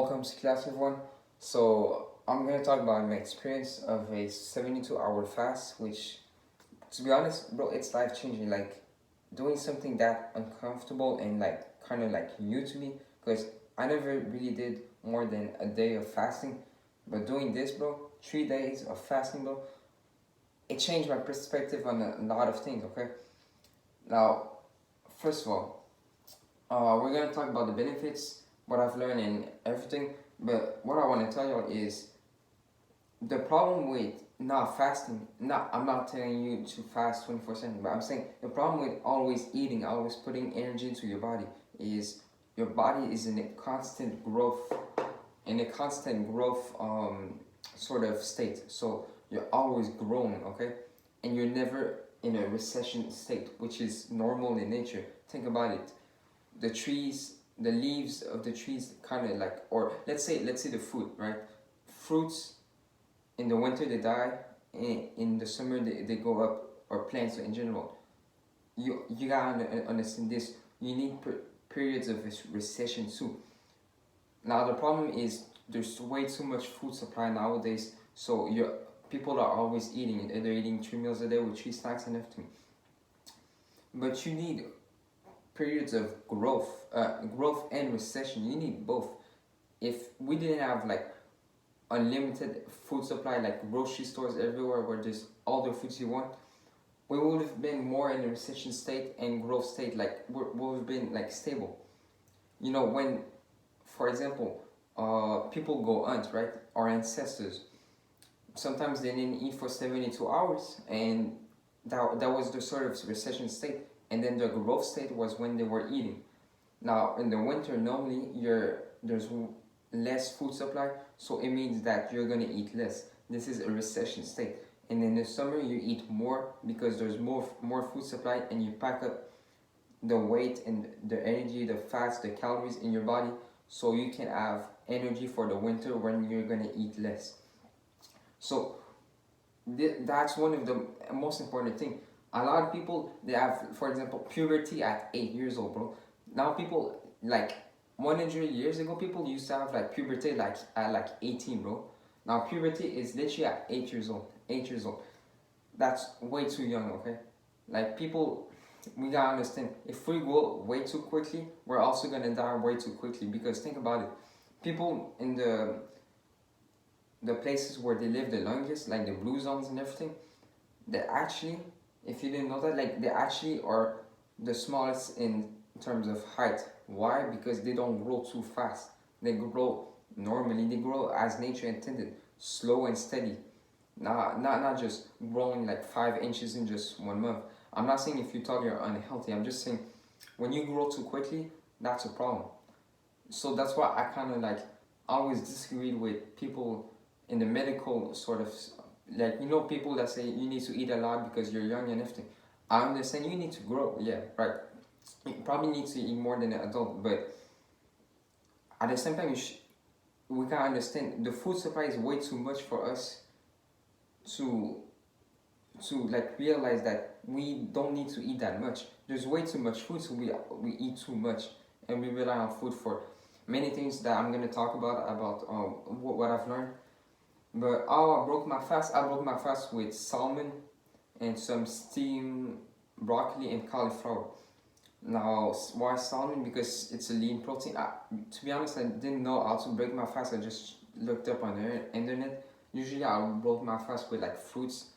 Welcome to class, everyone. So I'm gonna talk about my experience of a 72-hour fast, which, to be honest, bro, it's life changing. Like doing something that uncomfortable and like kind of like new to me, because I never really did more than a day of fasting. But doing this, bro, 3 days of fasting, bro, it changed my perspective on a lot of things. Okay, now, first of all, we're gonna talk about the benefits, what I've learned, and everything. But what I want to tell you is the problem with not fasting. Not, I'm not telling you to fast 24/7, but I'm saying the problem with always eating, always putting energy into your body is your body is in a constant growth, sort of state. So you're always growing, okay, and you're never in a recession state, which is normal in nature. Think about it. The trees, the leaves of the trees kind of like, or let's say the fruit, right? Fruits in the winter they die, in the summer they go up, or plants in general. You gotta understand this. You need periods of recession too. Now the problem is there's way too much food supply nowadays, so people are always eating. They're eating 3 meals a day with 3 snacks and everything. But you need periods of growth and recession. You need both. If we didn't have like unlimited food supply, like grocery stores everywhere where there's all the foods you want, we would have been more in a recession state and growth state. Like we would have been like stable. When, for example, people go hunt, right? Our ancestors, sometimes they didn't eat for 72 hours, and that was the sort of recession state. And then the growth state was when they were eating. Now in the winter, normally there's less food supply, so it means that you're gonna eat less. This is a recession state. And in the summer you eat more because there's more food supply, and you pack up the weight and the energy, the fats, the calories in your body, so you can have energy for the winter when you're gonna eat less. So that's one of the most important thing. A lot of people, they have, for example, puberty at 8 years old, bro. Now people, like 100 years ago, people used to have like puberty like at like 18, bro. Now puberty is literally at 8 years old. 8 years old. That's way too young, okay? Like people, we gotta understand, if we grow way too quickly, we're also gonna die way too quickly. Because think about it, people in the places where they live the longest, like the blue zones and everything, they actually, if you didn't know that, like they actually are the smallest in terms of height. Why? Because they don't grow too fast. They grow normally. They grow as nature intended, slow and steady. Not just growing like 5 inches in just 1 month. I'm not saying if you thought you're unhealthy. I'm just saying when you grow too quickly, that's a problem. So that's why I kind of like always disagreed with people in the medical sort of, like, people that say you need to eat a lot because you're young and everything. I understand you need to grow, yeah, right. You probably need to eat more than an adult, but at the same time, we can understand the food supply is way too much for us to like realize that we don't need to eat that much. There's way too much food, so we eat too much, and we rely on food for many things that I'm gonna talk about what I've learned. But I broke my fast. I broke my fast with salmon and some steamed broccoli and cauliflower. Now, why salmon? Because it's a lean protein. To be honest, I didn't know how to break my fast. I just looked up on the internet. Usually, I broke my fast with like fruits,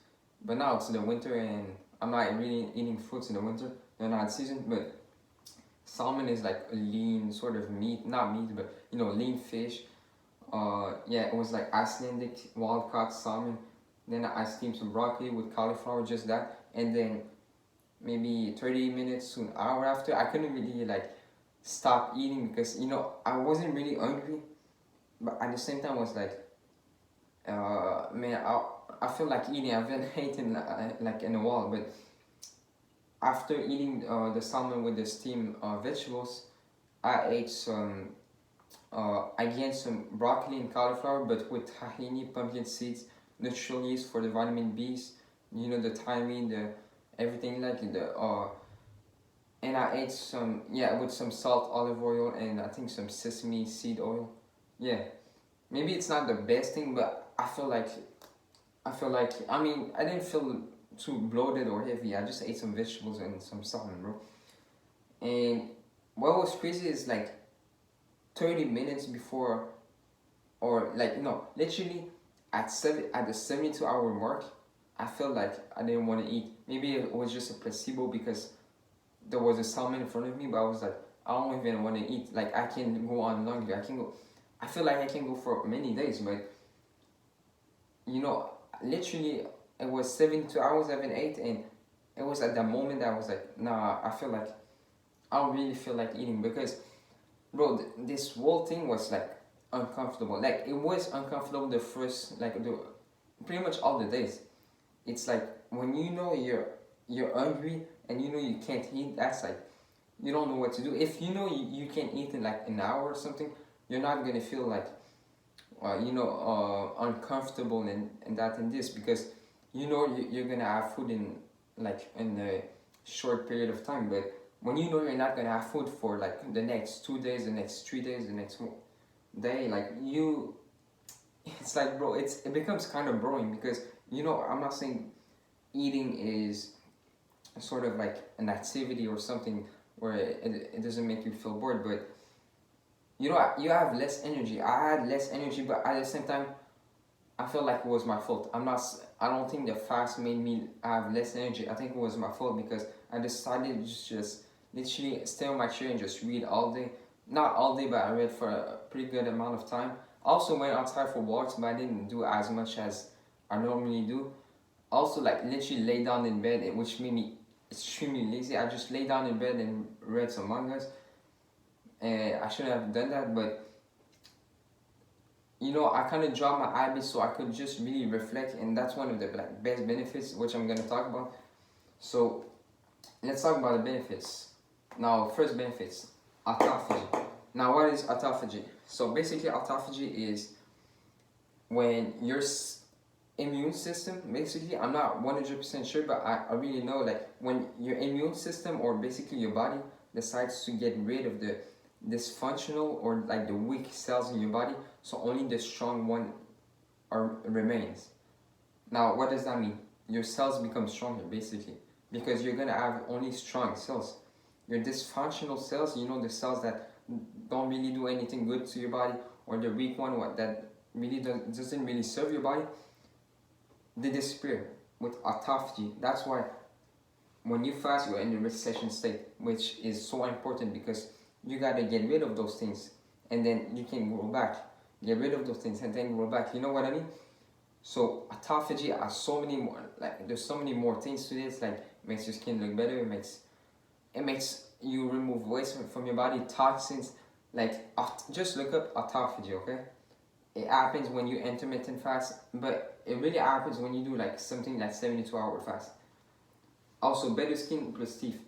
but now it's the winter and I'm not really eating fruits in the winter. They're not seasoned, but salmon is like a lean sort of meat, not meat, but lean fish. Yeah, it was like Icelandic wild caught salmon. Then I steamed some broccoli with cauliflower, just that, and then maybe 30 minutes to an hour after, I couldn't really like stop eating because I wasn't really hungry, but at the same time I was like, man, I feel like eating. I've been eating like in a while, but after eating the salmon with the steamed vegetables, I gained some broccoli and cauliflower, but with tahini, pumpkin seeds, natural yeast for the vitamin B's, the thiamine, the everything like and I ate some, with some salt, olive oil, and I think some sesame seed oil. yeah, maybe it's not the best thing, but I mean, I didn't feel too bloated or heavy. I just ate some vegetables and some salmon, bro. And what was crazy is like 30 minutes before, or like no, literally at the 72-hour mark, I felt like I didn't want to eat. Maybe it was just a placebo because there was a salmon in front of me, but I was like, I don't even want to eat. Like I can go on longer. I can go. I feel like I can go for many days, but you know, literally it was 72 hours I haven't ate, and it was at that moment that I was like, nah, I feel like I don't really feel like eating because, bro, this whole thing was like uncomfortable. Like it was uncomfortable the first the pretty much all the days. It's like when you know you're hungry and you know you can't eat. That's like you don't know what to do. If you know you can't eat in like an hour or something, you're not gonna feel like uncomfortable and that and this because you know you're gonna have food in a short period of time. But when you know you're not gonna have food for like the next 2 days, the next 3 days, the next day, like you, it's like, bro, it becomes kind of boring because I'm not saying eating is sort of like an activity or something where it doesn't make you feel bored, but you have less energy. I had less energy, but at the same time, I felt like it was my fault. I don't think the fast made me have less energy. I think it was my fault because I decided to just literally stay on my chair and just read all day. Not all day, but I read for a pretty good amount of time. Also went outside for walks, but I didn't do as much as I normally do. Also, like literally lay down in bed, which made me extremely lazy. I just lay down in bed and read some mangas. And I shouldn't have done that, but I kind of dropped my habits so I could just really reflect, and that's one of the like best benefits, which I'm gonna talk about. So let's talk about the benefits. Now, first benefits, autophagy. Now, what is autophagy? So basically, autophagy is when your immune system, basically, I'm not 100% sure, but I really know, like when your immune system or basically your body decides to get rid of the dysfunctional or like the weak cells in your body, so only the strong one remains. Now, what does that mean? Your cells become stronger, basically, because you're gonna have only strong cells. Your dysfunctional cells, the cells that don't really do anything good to your body, or the weak one, that really doesn't really serve your body, they disappear with autophagy. That's why when you fast, you're in the recession state, which is so important because you gotta get rid of those things, and then you can grow back. Get rid of those things and then grow back. You know what I mean? So autophagy has so many more. Like there's so many more things to this. Like it makes your skin look better. It makes you remove waste from your body, toxins. Like just look up autophagy, okay? It happens when you intermittent fast, but it really happens when you do like something like 72-hour fast. Also, better skin plus teeth.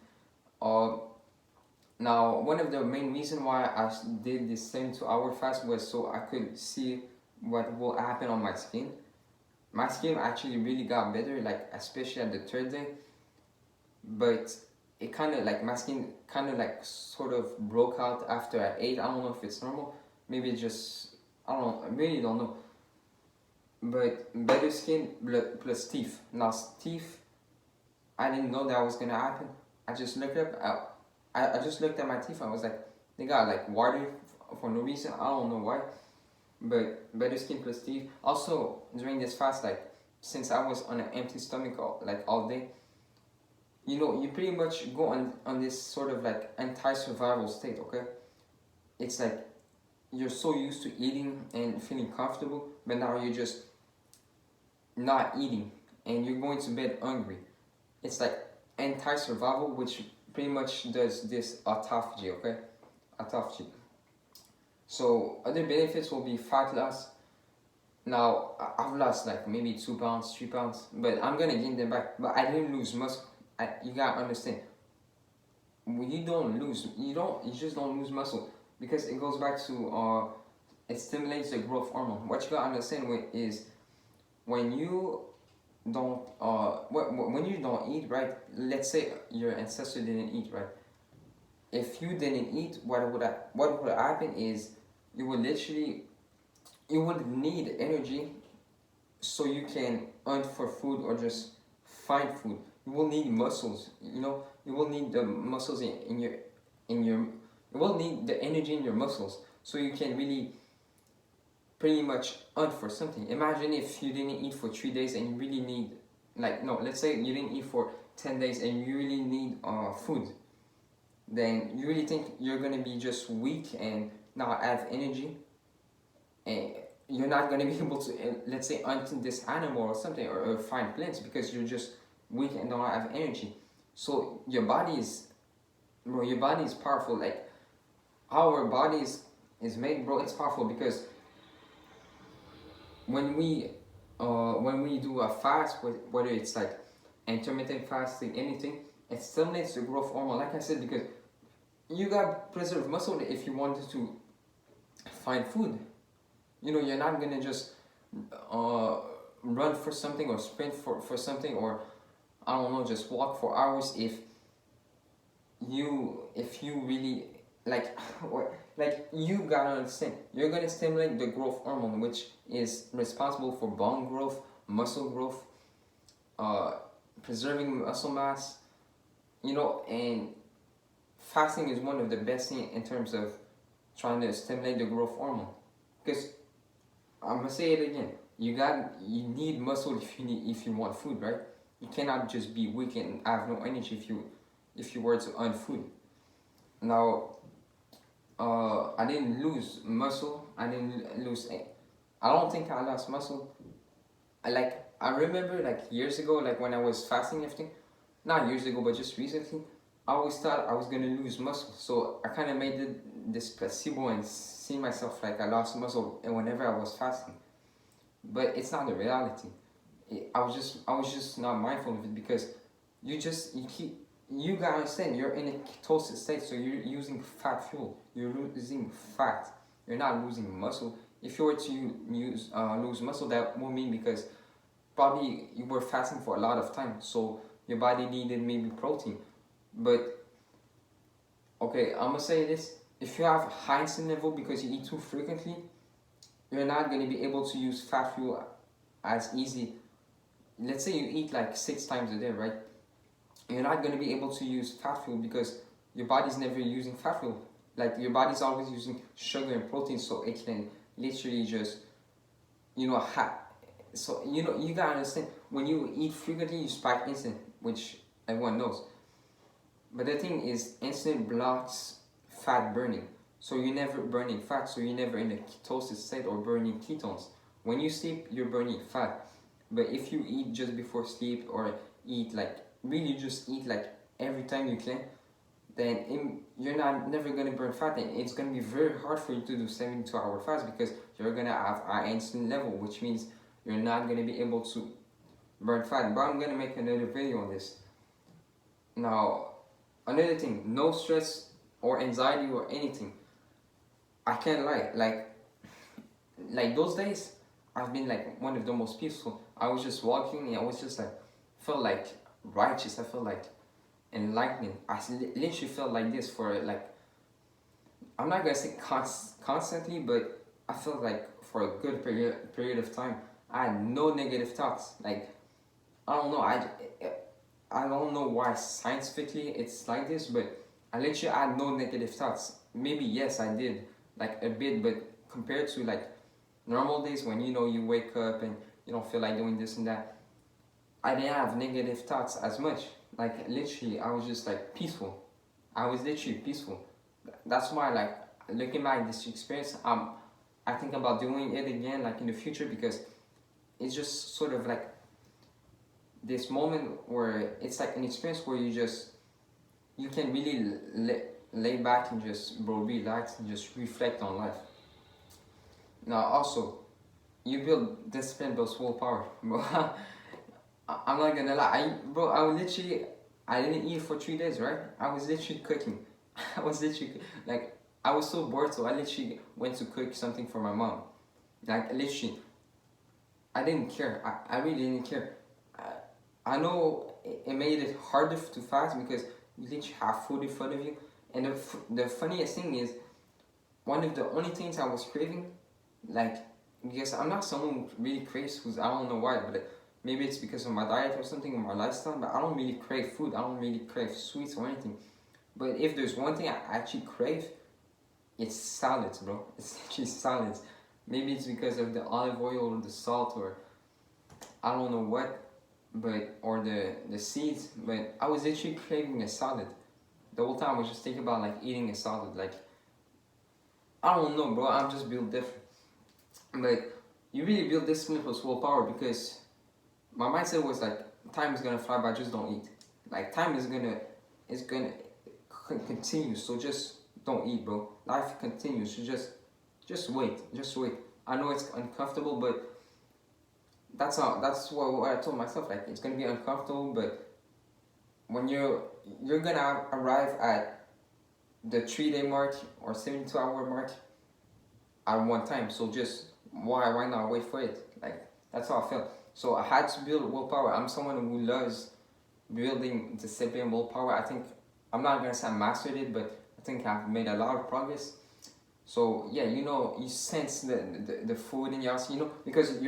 Now, one of the main reasons why I did this 72-hour fast was so I could see what will happen on my skin. My skin actually really got better, like especially at the third day. But it kind of like my skin kind of like sort of broke out after I ate. I don't know if it's normal. Maybe it just, I don't know. I really don't know. But better skin plus teeth. Now teeth, I didn't know that was gonna happen. I just looked up. I just looked at my teeth and I was like, they got like water for no reason. I don't know why. But better skin plus teeth. Also, during this fast, like, since I was on an empty stomach all day, you pretty much go on this sort of like anti-survival state, okay? It's like you're so used to eating and feeling comfortable, but now you're just not eating and you're going to bed hungry. It's like anti-survival, which pretty much does this autophagy, okay? Autophagy. So other benefits will be fat loss. Now I've lost like maybe 2 pounds, 3 pounds, but I'm gonna gain them back. But I didn't lose muscle. You gotta understand. When you just don't lose muscle because it goes back to it stimulates the growth hormone. What you gotta understand is when you don't when you don't eat, right? Let's say your ancestor didn't eat, right? If you didn't eat, what would happen is you would literally you would need energy so you can hunt for food or just find food. You will need muscles. You will need the muscles in your you will need the energy in your muscles so you can really pretty much hunt for something. Imagine if you didn't eat for 3 days and you really need, like, no, let's say you didn't eat for 10 days and you really need food. Then you really think you're gonna be just weak and not have energy, and you're not gonna be able to, let's say, hunt this animal or something, or find plants, because you're just weak and don't have energy. So your body is, bro, your body is powerful. Like, our body is made, bro, it's powerful, because when we do a fast, whether it's like intermittent fasting, anything, it stimulates the growth hormone, like I said, because you got preserve muscle if you wanted to find food. You're not gonna just run for something or sprint for something, or I don't know, just walk for hours if you really like like, you gotta understand, you're gonna stimulate the growth hormone, which is responsible for bone growth, muscle growth, preserving muscle mass, and fasting is one of the best things in terms of trying to stimulate the growth hormone. Because I'm gonna say it again, you need muscle if you want food, right? You cannot just be weak and have no energy if you were to hunt food. Now, I didn't lose muscle. I don't think I lost muscle. I remember, like, years ago, like when I was fasting and everything, not years ago, but just recently, I always thought I was gonna lose muscle. So I kind of made this placebo and see myself like I lost muscle whenever I was fasting. But it's not the reality. I was just not mindful of it, because you gotta understand, you're in a ketosis state, so you're using fat fuel. You're losing fat. You're not losing muscle. If you were to lose muscle, that would mean because probably you were fasting for a lot of time, so your body needed maybe protein. But okay, I'm gonna say this: if you have high insulin level because you eat too frequently, you're not gonna be able to use fat fuel as easy. Let's say you eat like 6 times a day, right? You're not gonna be able to use fat fuel because your body's never using fat fuel. Like, your body's always using sugar and protein, so it can literally just, so you gotta understand, when you eat frequently, you spike insulin, which everyone knows. But the thing is, insulin blocks fat burning, so you're never burning fat, so you're never in a ketosis state or burning ketones. When you sleep, you're burning fat. But if you eat just before sleep, or eat like, really just eat like every time you can, then you're never gonna burn fat, and it's gonna be very hard for you to do 72-hour fast, because you're gonna have high insulin level, which means you're not gonna be able to burn fat. But I'm gonna make another video on this. Now, another thing, no stress or anxiety or anything. I can't lie, like those days, I've been like one of the most peaceful. I was just walking and I was just like, felt like righteous. I felt like enlightening. I literally felt like this for like, I'm not gonna say constantly, but I felt like for a good period of time, I had no negative thoughts. Like, I don't know, I don't know why scientifically it's like this, but I literally had no negative thoughts. Maybe yes, I did, like a bit, but compared to like normal days when you wake up and you don't feel like doing this and that, I didn't have negative thoughts as much. Like, literally, I was just like peaceful. I was literally peaceful. That's why, like, looking back at this experience, I think about doing it again, like in the future, because it's just sort of like this moment where it's like an experience where you can really lay back and just, bro, relax and just reflect on life. Now, also, you build discipline, builds willpower, bro. I'm not gonna lie, I didn't eat for 3 days, right? I was literally cooking. I was literally, like, I was so bored, so I literally went to cook something for my mom. Like, literally, I didn't care. I really didn't care. I know it made it harder to fast because you literally have food in front of you. And the funniest thing is, one of the only things I was craving, like, because I'm not someone who really craves foods. I don't know why, but maybe it's because of my diet or something or my lifestyle. But I don't really crave food. I don't really crave sweets or anything. But if there's one thing I actually crave, it's salads, bro. It's actually salads. Maybe it's because of the olive oil or the salt or I don't know what, but or the seeds. But I was literally craving a salad. The whole time I was just thinking about like eating a salad. Like I don't know, bro. I'm just built different. But you really build discipline plus willpower because my mindset was like time is gonna fly by, just don't eat. Like time is gonna continue, so just don't eat, bro. Life continues, so just wait, just wait. I know it's uncomfortable, but that's what I told myself. Like it's gonna be uncomfortable, but when you're gonna arrive at the 3 day mark or 72 hour mark at one time. So just why not wait for it? Like that's how I felt. So I had to build willpower. I'm someone who loves building discipline, willpower. I think I'm not gonna say I mastered it, but I think I've made a lot of progress. So yeah, you sense the food in your house, because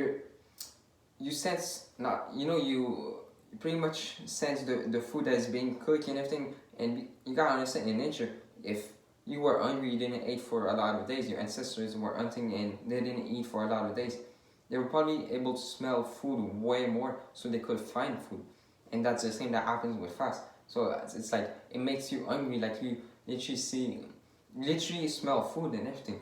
you sense not, you pretty much sense the food that is being cooked and everything, and you gotta understand in nature, if you were hungry, you didn't eat for a lot of days. Your ancestors were hunting and they didn't eat for a lot of days. They were probably able to smell food way more, so they could find food, and that's the same that happens with fast. So it's like it makes you hungry, like you literally smell food and everything.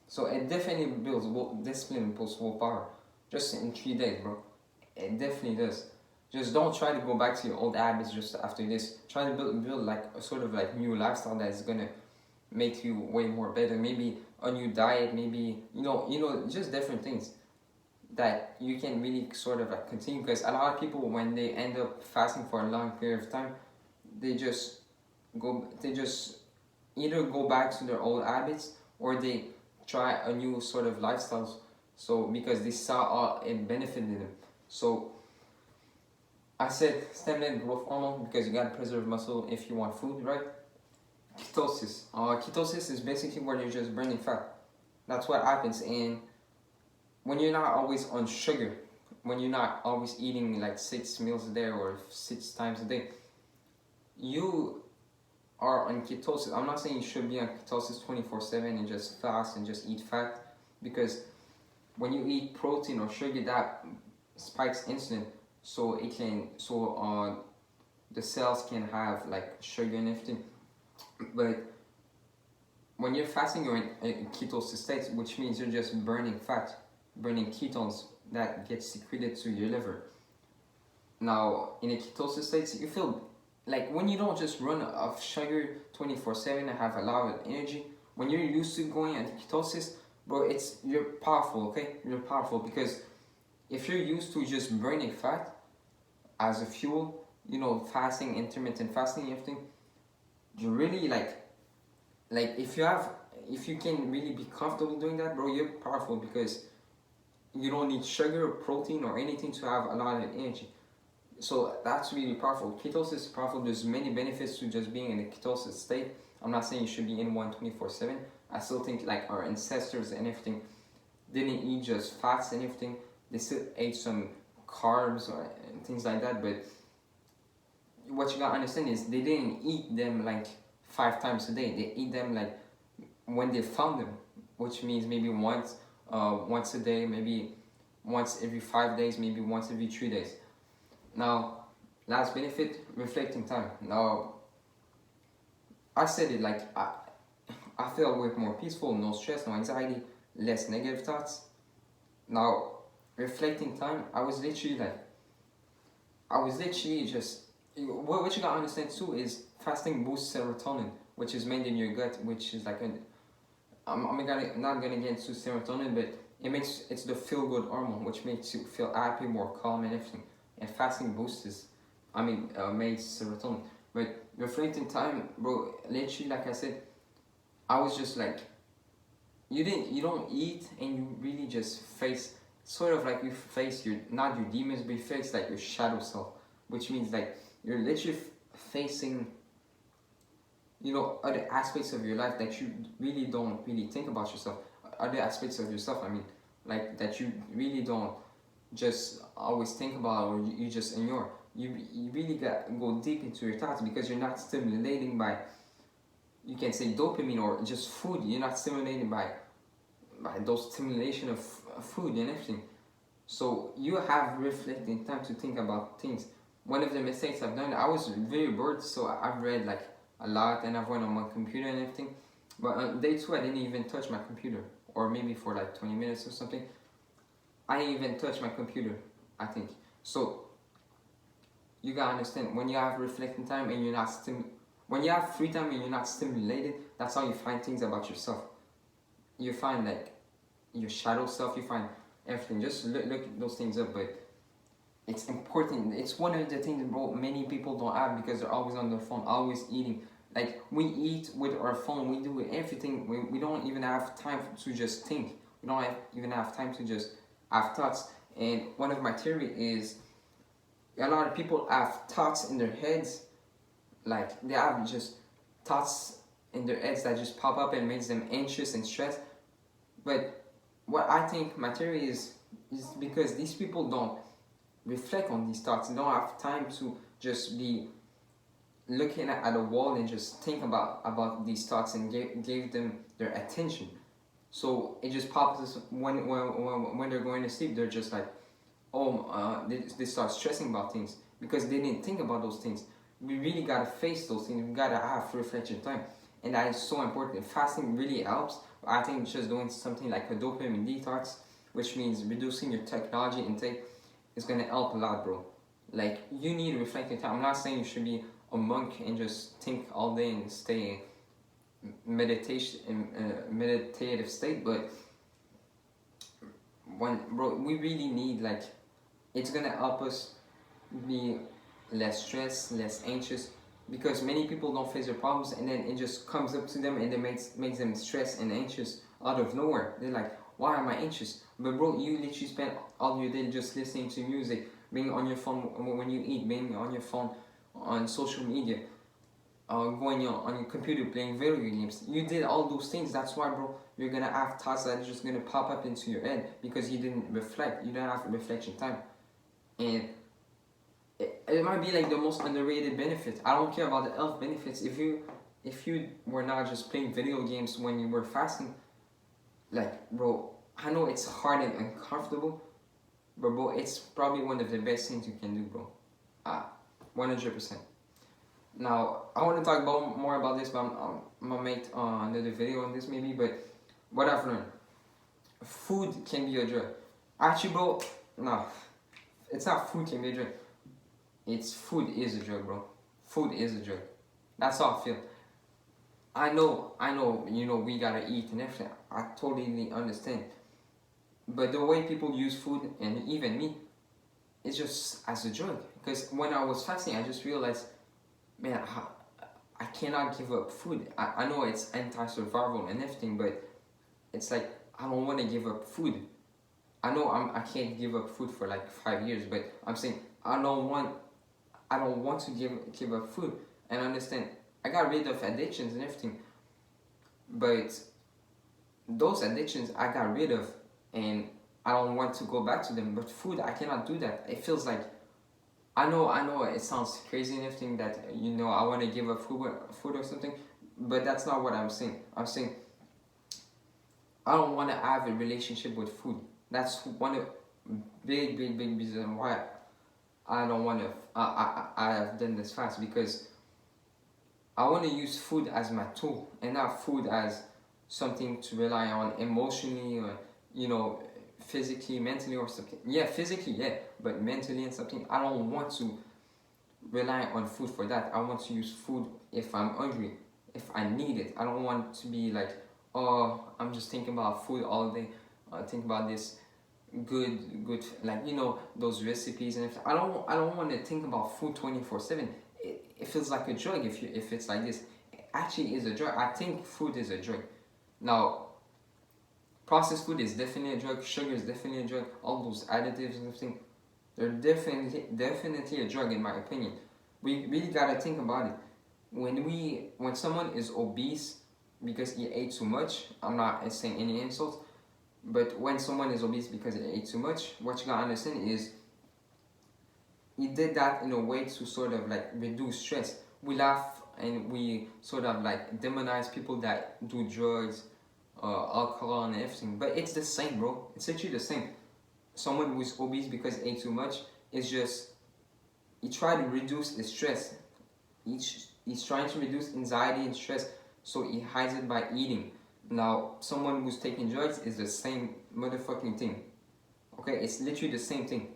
So it definitely builds discipline and builds willpower, just in 3 days, bro. It definitely does. Just don't try to go back to your old habits just after this. Try to build like a sort of like new lifestyle that is gonna make you way more better. Maybe a new diet, maybe just different things that you can really sort of like continue. Because a lot of people, when they end up fasting for a long period of time, they just either go back to their old habits or they try a new sort of lifestyle. So because they saw all it benefited them. So I said stimulate growth hormone because you gotta preserve muscle if you want food, right? Ketosis. Ketosis is basically where you're just burning fat. That's what happens. And when you're not always on sugar, when you're not always eating like 6 meals a day or 6 times a day, you are on ketosis. I'm not saying you should be on ketosis 24/7 and just fast and just eat fat, because when you eat protein or sugar, that spikes insulin, so the cells can have like sugar and everything. But when you're fasting, you're in a ketosis state, which means you're just burning fat, burning ketones that get secreted to your liver. Now, in a ketosis state, you feel like when you don't just run off sugar 24/7 and have a lot of energy. When you're used to going into ketosis, bro, you're powerful, okay? You're powerful because if you're used to just burning fat as a fuel, fasting, intermittent fasting, everything, you really like if you can really be comfortable doing that, bro, you're powerful because you don't need sugar or protein or anything to have a lot of energy. So that's really powerful. Ketosis is powerful. There's many benefits to just being in a ketosis state. I'm not saying you should be in one 24/7. I still think like our ancestors and everything didn't eat just fats and everything. They still ate some carbs and things like that. But what you gotta understand is they didn't eat them like 5 times a day. They eat them like when they found them, which means maybe once a day, maybe once every 5 days, maybe once every 3 days. Now, last benefit, reflecting time. Now, I said it like I feel way more peaceful, no stress, no anxiety, less negative thoughts. Now, reflecting time, I was literally just, what you gotta understand too is fasting boosts serotonin, which is made in your gut, which is like I'm not gonna get into serotonin, but it's the feel good hormone, which makes you feel happy, more calm and everything. And fasting made serotonin. But reflecting time, bro, literally, like I said, I was just like, you don't eat and you really just face, sort of like you face not your demons, but you face like your shadow self, which means like you're literally facing, other aspects of your life that you really don't really think about yourself, other aspects of yourself, like that you really don't just always think about, or you just ignore. You really got go deep into your thoughts, because you're not stimulating by, you can say, dopamine or just food. You're not stimulated by those stimulation of food and everything. So you have reflecting time to think about things. One of the mistakes I've done, I was very bored, so I've read like a lot, and I've went on my computer and everything. But on day 2, I didn't even touch my computer, or maybe for like 20 minutes or something. I didn't even touch my computer, I think. So you gotta understand, when you have reflecting time and you're not when you have free time and you're not stimulated, that's how you find things about yourself. You find like your shadow self, you find everything. Just look those things up. But it's important. It's one of the things, bro, many people don't have, because they're always on their phone, always eating. Like, we eat with our phone, we do everything. We don't even have time to just think. We don't even have time to just have thoughts. And one of my theory is, a lot of people have thoughts in their heads, like they have just thoughts in their heads that just pop up and makes them anxious and stressed. But what I think my theory is because these people don't reflect on these thoughts. They don't have time to just be looking at a wall and just think about these thoughts and gave them their attention. So it just pops up when they're going to sleep. They're just like, they start stressing about things because they didn't think about those things. We really gotta face those things. We gotta have reflection time, and that is so important. Fasting really helps. I think just doing something like a dopamine detox, which means reducing your technology intake, is gonna help a lot, bro. Like, you need reflecting time. I'm not saying you should be a monk and just think all day and stay meditative state, but we really need, like, it's gonna help us be less stressed, less anxious, because many people don't face their problems and then it just comes up to them and it makes them stressed and anxious out of nowhere. They're like, why am I anxious? But bro, you literally spend all your day just listening to music, being on your phone when you eat, being on your phone on social media, going on your computer playing video games. You did all those things. That's why, bro, you're gonna have thoughts that are just gonna pop up into your head, because you didn't reflect. You don't have reflection time. And it might be like the most underrated benefit. I don't care about the health benefits. If you were not just playing video games when you were fasting, like, bro, I know it's hard and uncomfortable, but bro, it's probably one of the best things you can do, bro. 100%. Now, I want to talk more about this, but I'm gonna make another video on this maybe. But what I've learned, food can be a drug. Actually, bro, no, it's not food can be a drug. It's food is a drug, bro. Food is a drug. That's how I feel. I know, we gotta eat and everything. I totally understand. But the way people use food, and even me, it's just as a drug. Because when I was fasting, I just realized, man, I cannot give up food. I know it's anti-survival and everything, but it's like, I don't want to give up food. I know I can't give up food for like 5 years, but I'm saying I don't want to give up food. And understand, I got rid of addictions and everything, but those addictions I got rid of, and I don't want to go back to them. But food, I cannot do that. It feels like, I know it sounds crazy and everything that, I want to give up food or something, but that's not what I'm saying. I'm saying I don't want to have a relationship with food. That's one of big reason why I don't want to. I have done this fast, because I want to use food as my tool and not food as something to rely on emotionally, or physically, mentally, or something. Yeah, physically, yeah, but mentally and something. I don't want to rely on food for that. I want to use food if I'm hungry, if I need it. I don't want to be like, oh, I'm just thinking about food all day. Think about this good, like, those recipes and everything. I don't want to think about food 24/7. It feels like a drug if it's like this. It actually is a drug. I think food is a drug. Now, processed food is definitely a drug. Sugar is definitely a drug. All those additives and everything, they're definitely a drug in my opinion. We really gotta think about it. When someone is obese because he ate too much, I'm not saying any insults, But when someone is obese because they ate too much, what you gotta understand is he did that in a way to sort of like reduce stress. We laugh and we sort of like demonize people that do drugs, alcohol and everything, but it's the same, bro. It's literally the same. Someone who's obese because he ate too much is just he tried to reduce the stress. He's trying to reduce anxiety and stress, so he hides it by eating. Now, someone who's taking drugs is the same motherfucking thing. Okay, it's literally the same thing.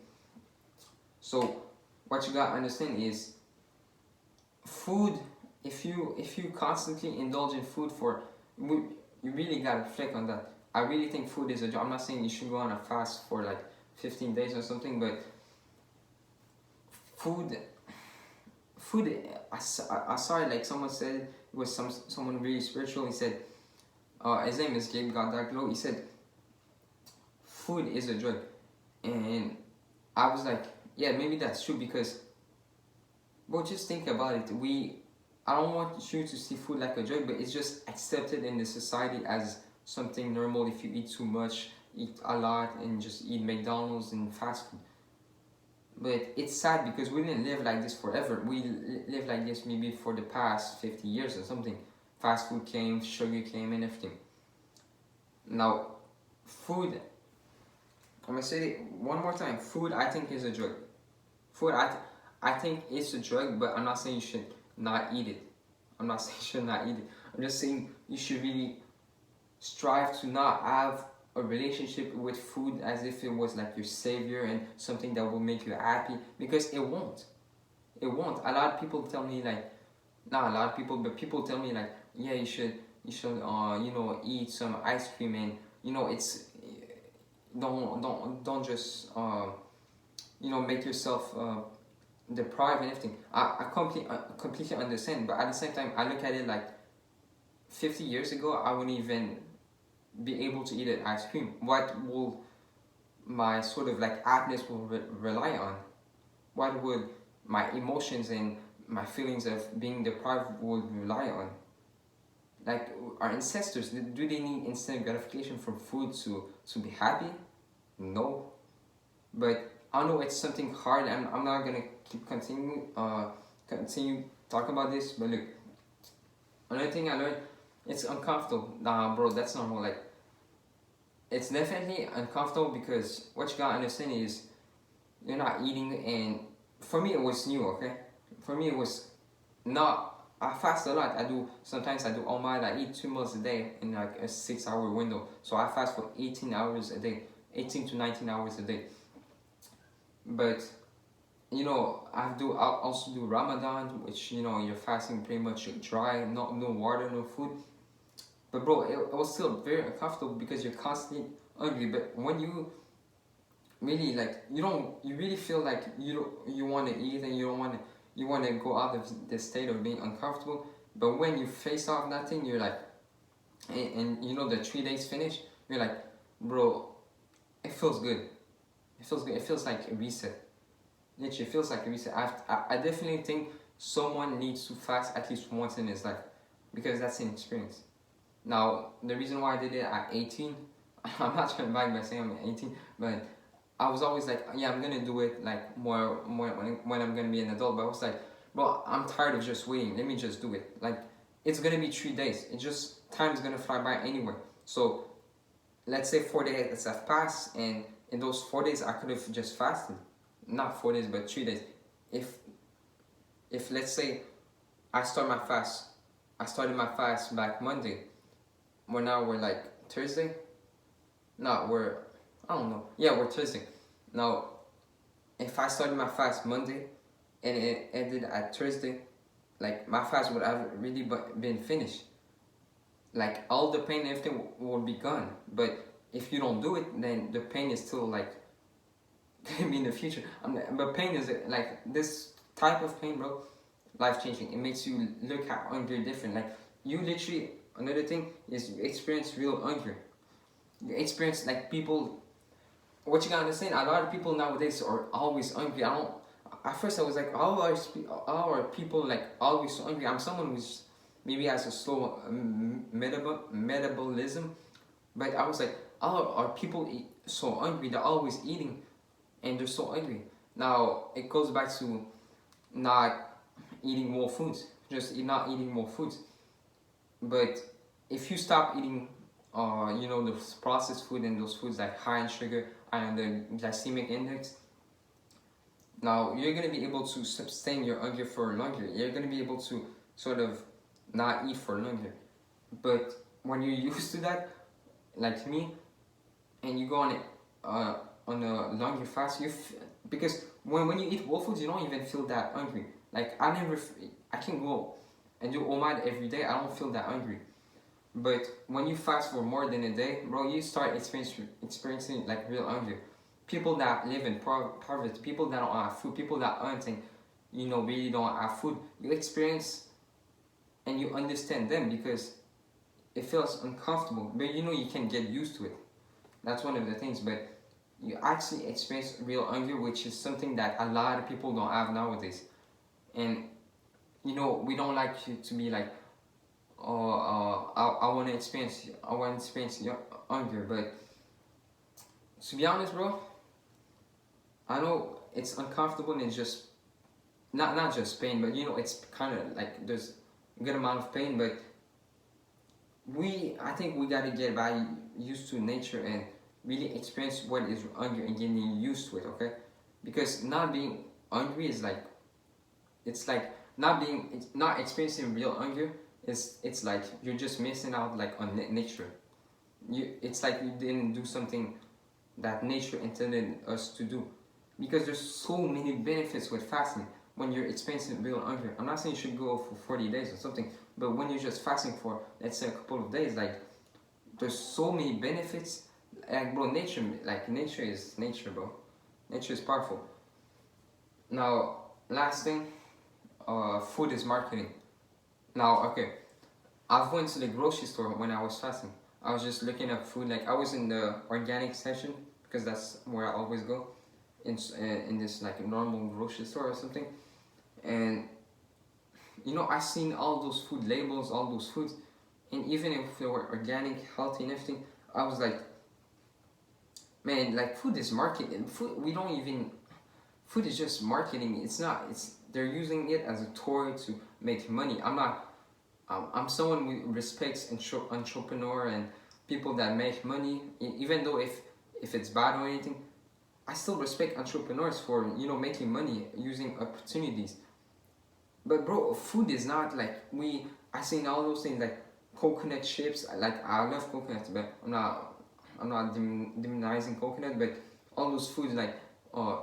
So, what you gotta understand is, food. If you constantly indulge in food you really gotta reflect on that. I really think food is a job. I'm not saying you should go on a fast for like 15 days or something, but food. I saw it like someone said it was someone really spiritual. He said, his name is Gabe Got That Glow. He said, food is a drug, and I was like, yeah, maybe that's true because, bro, just think about it. I don't want you to see food like a drug, but it's just accepted in the society as something normal. If you eat too much, eat a lot, and just eat McDonald's and fast food. But it's sad because we didn't live like this forever. We live like this maybe for the past 50 years or something. Fast food came, sugar came, and everything. Now, food, I'm gonna say it one more time. Food, I think, is a drug. Food, I think it's a drug, but I'm not saying you should not eat it. I'm not saying you should not eat it. I'm just saying you should really strive to not have a relationship with food as if it was like your savior and something that will make you happy, because it won't. It won't. A lot of people tell me like, not a lot of people, but people tell me like, yeah, you should eat some ice cream, and it's don't just make yourself deprived and everything. I completely understand, but at the same time I look at it like 50 years ago I wouldn't even be able to eat an ice cream. What will my sort of like happiness will rely on? What would my emotions and my feelings of being deprived would rely on? Like our ancestors, do they need instant gratification from food to be happy? No. But I know it's something hard, and I'm not gonna continue talking about this. But look, another thing I learned, it's uncomfortable. Nah, bro, that's normal. Like, it's definitely uncomfortable because what you gotta understand is you're not eating, and for me it was new. Okay, for me it was not. I fast a lot. Sometimes I do all night. I eat 2 meals a day in like a 6-hour window. So I fast for 18 hours a day, 18 to 19 hours a day. But I'll also do Ramadan, which you're fasting pretty much dry, no water, no food. But bro, it was still very uncomfortable because you're constantly hungry. But when you really like, you really feel like you want to eat, and you want to go out of the state of being uncomfortable. But when you face off nothing, you're like, and the 3 days finish, you're like, bro, it feels good. It feels good. It feels like a reset. Literally, it feels like a reset. I definitely think someone needs to fast at least once in his life, because that's an experience. Now, the reason why I did it at 18, I'm not trying to brag by saying I'm 18, but I was always like, yeah, I'm gonna do it like more when I'm gonna be an adult. But I was like, bro, I'm tired of just waiting. Let me just do it. Like, it's gonna be 3 days. Time's gonna fly by anyway. So, let's say 4 days have passed, and in those 4 days I could have just fasted. Not 4 days, but 3 days. If let's say I started my fast back Monday. Well, now we're like Thursday. No, I don't know. Yeah, we're Thursday. Now, if I started my fast Monday and it ended at Thursday, like, my fast would have really been finished. Like, all the pain and everything would be gone. But if you don't do it, then the pain is still like gonna be in the future. But pain is like this type of pain, bro. Life changing. It makes you look at hunger different. Like, you literally. Another thing is you experience real hunger. You experience like people. What you gotta understand? A lot of people nowadays are always hungry. At first I was like, how are people like always so hungry? I'm someone who's maybe has a slow metabolism, but I was like, are people so hungry? They're always eating, and they're so hungry. Now it goes back to not eating more foods, just not eating more foods. But if you stop eating, those processed food and those foods like high in sugar and the glycemic index, now you're gonna be able to sustain your hunger for longer. You're gonna be able to sort of not eat for longer. But when you're used to that, like me, and you go on a longer fast, because when you eat raw foods, you don't even feel that hungry. Like I can go and do OMAD every day. I don't feel that hungry. But when you fast for more than a day, bro, you start experiencing like real hunger. People that live in poverty, people that don't have food, people that aren't, and really don't have food, you experience and you understand them because it feels uncomfortable. But you can get used to it. That's one of the things. But you actually experience real hunger, which is something that a lot of people don't have nowadays. And we don't like you to be like, oh, I want to experience your hunger. But to be honest, bro, I know it's uncomfortable and it's just not just pain, but it's kind of like there's a good amount of pain. But I think we gotta get used to nature and really experience what is hunger and getting used to it, okay? Because not being hungry is like, it's like not experiencing real hunger it's like you're just missing out like on nature. It's like you didn't do something that nature intended us to do. Because there's so many benefits with fasting when you're experiencing real hunger. I'm not saying you should go for 40 days or something, but when you're just fasting for, let's say, a couple of days, like, there's so many benefits. Like, bro, nature is nature, bro. Nature is powerful. Now, last thing, food is marketing. Now, okay, I went to the grocery store when I was fasting. I was just looking up food. Like, I was in the organic section because that's where I always go in this like normal grocery store or something. And I seen all those food labels, all those foods, and even if they were organic, healthy, and everything, I was like, man, like food is marketing. Food is just marketing. It's not. They're using it as a toy to make money. I'm someone who respects entrepreneur and people that make money, even though if it's bad or anything, I still respect entrepreneurs for making money using opportunities. But bro, food is not like I seen all those things like coconut chips. Like I love coconuts, but I'm not demonizing coconut, but all those foods like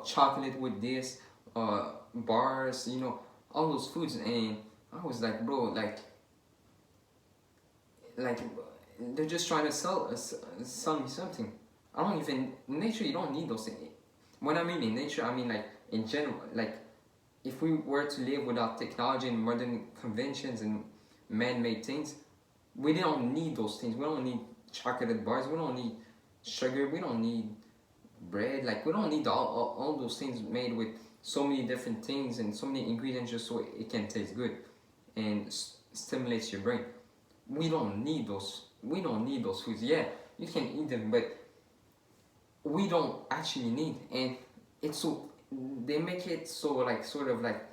chocolate with this, bars, all those foods, and I was like, bro, like they're just trying to sell me something. I don't even nature. You don't need those things. When I mean in nature, I mean like in general. Like if we were to live without technology and modern conventions and man-made things, we don't need those things. We don't need chocolate bars. We don't need sugar. We don't need bread. Like we don't need all those things made with so many different things and so many ingredients just so it can taste good and stimulates your brain. We don't need those foods. Yeah, you can eat them, but we don't actually need. And it's so they make it so like sort of like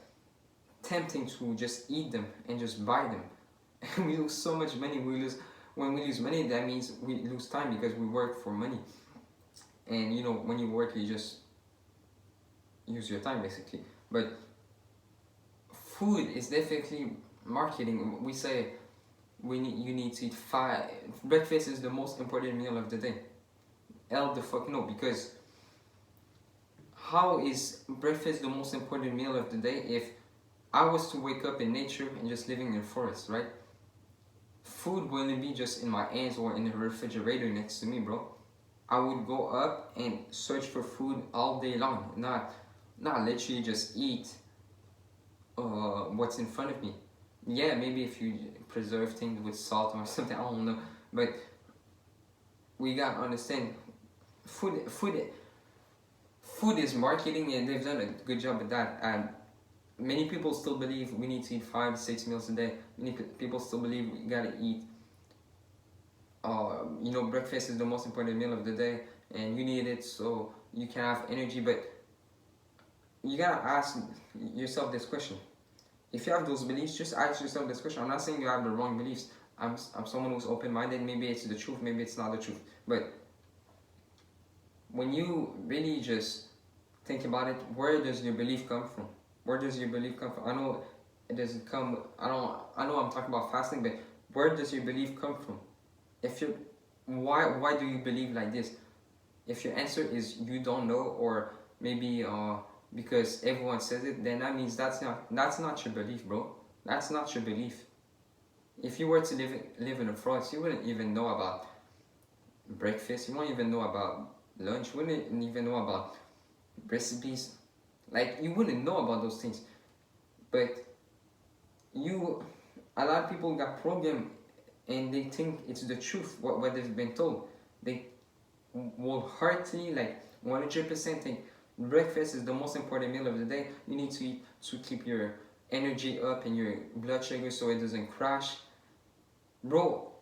tempting to just eat them and just buy them. And we lose so much money. When we lose money, that means we lose time because we work for money. And when you work, you just use your time basically. But food is definitely marketing. We say you need to eat 5. Breakfast is the most important meal of the day. Hell the fuck no, because how is breakfast the most important meal of the day if I was to wake up in nature and just living in a forest, right? Food wouldn't be just in my hands or in the refrigerator next to me, bro. I would go up and search for food all day long, not literally just eat what's in front of me. Yeah, maybe if you preserve things with salt or something, I don't know. But we gotta understand, food is marketing, and they've done a good job at that. And many people still believe we need to eat 5 to 6 meals a day. Many people still believe we gotta eat breakfast is the most important meal of the day, and you need it so you can have energy. But you gotta ask yourself this question. If you have those beliefs, just ask yourself this question. I'm not saying you have the wrong beliefs. I'm someone who's open-minded. Maybe it's the truth, maybe it's not the truth. But when you really just think about it, where does your belief come from? Where does your belief come from? I know it doesn't come. I know I'm talking about fasting, but where does your belief come from? If you, why do you believe like this? If your answer is you don't know, or maybe because everyone says it, then that means that's not your belief, bro. That's not your belief. If you were to live in a forest, you wouldn't even know about breakfast. You won't even know about lunch. You wouldn't even know about recipes. Like, you wouldn't know about those things. But a lot of people got programmed, and they think it's the truth what they've been told. They wholeheartedly, like 100% think breakfast is the most important meal of the day. You need to eat to keep your energy up and your blood sugar so it doesn't crash. Bro,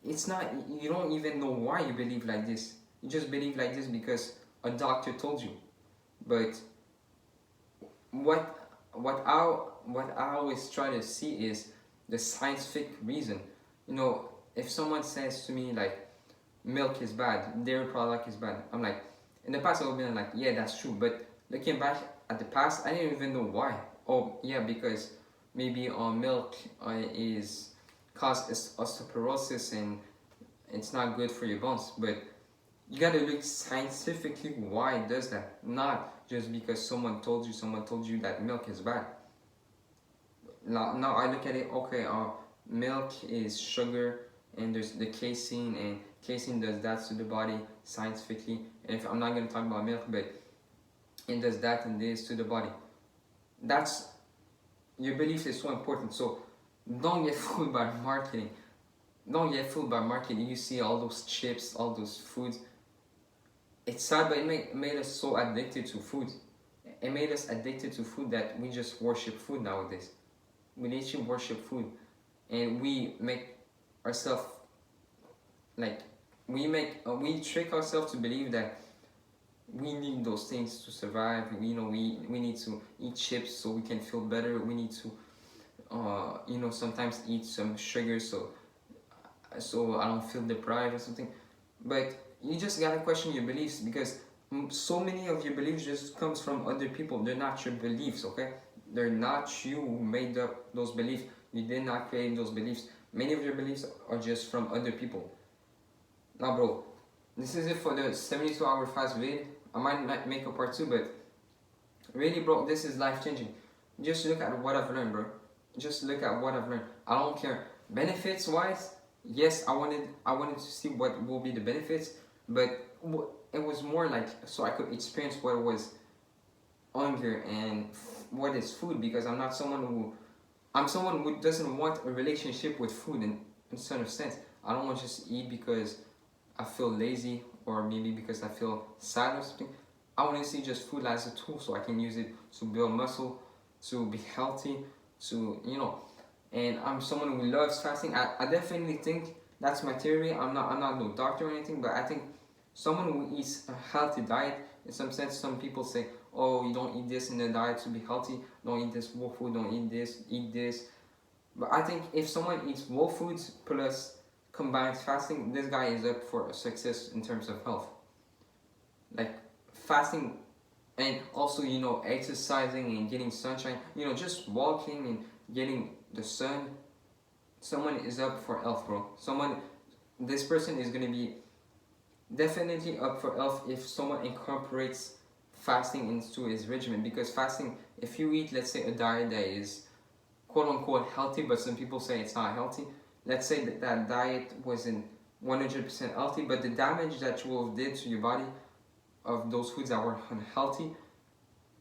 it's not, you don't even know why you believe like this. You just believe like this because a doctor told you. But what I always try to see is the scientific reason. If someone says to me like milk is bad, dairy product is bad, I'm like, in the past I would be like, yeah, that's true. But looking back at the past, I didn't even know why. Oh yeah, because maybe milk is cause osteoporosis and it's not good for your bones. But you gotta look scientifically why it does that, not just because someone told you that milk is bad. Now I look at it, okay, milk is sugar, and there's the casein, and casein does that to the body scientifically. And if I'm not gonna talk about milk, but it does that and this to the body. That's, your belief is so important. So don't get fooled by marketing. Don't get fooled by marketing. You see all those chips, all those foods. It's sad, but it made us so addicted to food. It made us addicted to food that we just worship food nowadays. We literally worship food, and we make ourselves like we trick ourselves to believe that we need those things to survive. We need to eat chips so we can feel better. We need to sometimes eat some sugar so I don't feel deprived or something. But you just gotta question your beliefs, because so many of your beliefs just comes from other people. They're not your beliefs, okay? They're not you who made up those beliefs. You did not create those beliefs. Many of your beliefs are just from other people. Now, bro, this is it for the 72-hour fast vid. I might not make a part 2, but really, bro, this is life-changing. Just look at what I've learned, bro. Just look at what I've learned. I don't care. Benefits-wise, yes, I wanted to see what will be the benefits, but it was more like so I could experience what was hunger and what is food, because I'm someone who doesn't want a relationship with food in certain sense. I don't want to just eat because I feel lazy, or maybe because I feel sad or something. I want to see just food as a tool so I can use it to build muscle, to be healthy, and I'm someone who loves fasting. I definitely think that's my theory. I'm not no doctor or anything, but I think someone who eats a healthy diet, in some sense, some people say, oh, you don't eat this in the diet to be healthy, don't eat this whole food, don't eat this, eat this. But I think if someone eats whole foods plus combines fasting, this guy is up for success in terms of health. Like fasting, and also exercising and getting sunshine, just walking and getting the sun. Someone is up for health, bro. This person is gonna be definitely up for health if someone incorporates fasting into his regimen. Because fasting, if you eat, let's say, a diet that is quote unquote healthy, but some people say it's not healthy. Let's say that diet wasn't 100% healthy, but the damage that you will did to your body of those foods that were unhealthy,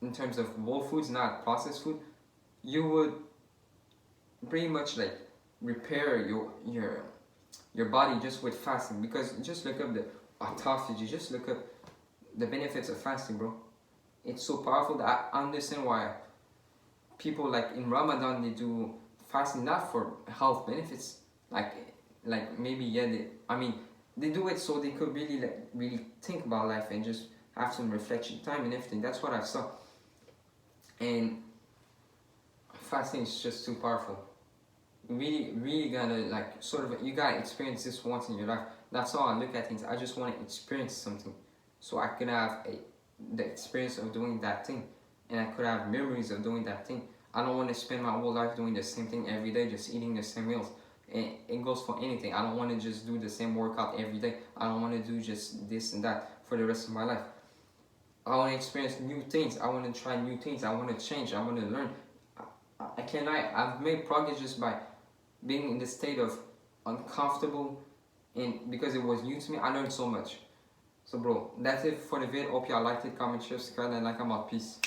in terms of whole foods, not processed food, you would pretty much like repair your body just with fasting. Because just look up the autophagy, just look up the benefits of fasting, bro. It's so powerful that I understand why people like in Ramadan they do fasting, not for health benefits. Like like maybe yeah, they do it so they could really like really think about life and just have some reflection time and everything. That's what I saw. And fasting is just too powerful. You really gotta like sort of you gotta experience this once in your life. That's how I look at things. I just want to experience something, so I can have the experience of doing that thing, and I could have memories of doing that thing. I don't want to spend my whole life doing the same thing every day, just eating the same meals. And it goes for anything. I don't want to just do the same workout every day. I don't want to do just this and that for the rest of my life. I want to experience new things. I want to try new things. I want to change. I want to learn. I can lie. I've made progress just by being in the state of uncomfortable, and because it was new to me, I learned so much. So bro, that's it for the vid. Hope y'all liked it. Comment, share, subscribe, and like. I'm out. Peace.